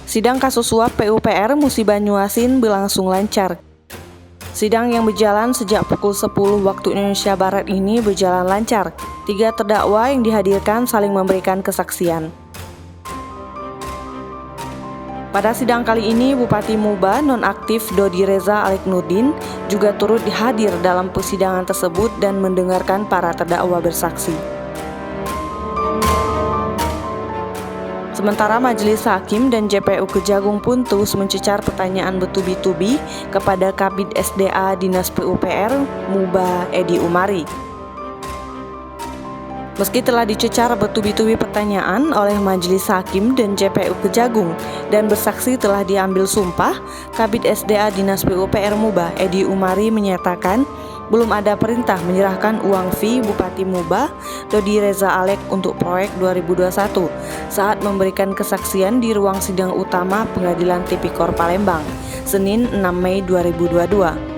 Sidang kasus suap PUPR Musi Banyuasin berlangsung lancar. Sidang yang berjalan sejak pukul 10 waktu Indonesia Barat ini berjalan lancar. 3 terdakwa yang dihadirkan saling memberikan kesaksian. Pada sidang kali ini, Bupati Muba nonaktif Dodi Reza Alek Nurdin juga turut hadir dalam persidangan tersebut dan mendengarkan para terdakwa bersaksi. Sementara Majelis Hakim dan JPU Kejagung pun terus mencecar pertanyaan bertubi-tubi kepada Kabid SDA Dinas PUPR Muba Edi Umari. Meski telah dicecar bertubi-tubi pertanyaan oleh Majelis Hakim dan JPU Kejagung dan bersaksi telah diambil sumpah, Kabid SDA Dinas PUPR Muba Edi Umari menyatakan belum ada perintah menyerahkan uang fee Bupati Muba Dodi Reza Alek untuk proyek 2021 saat memberikan kesaksian di ruang sidang utama Pengadilan Tipikor Palembang, Senin 6 Mei 2022.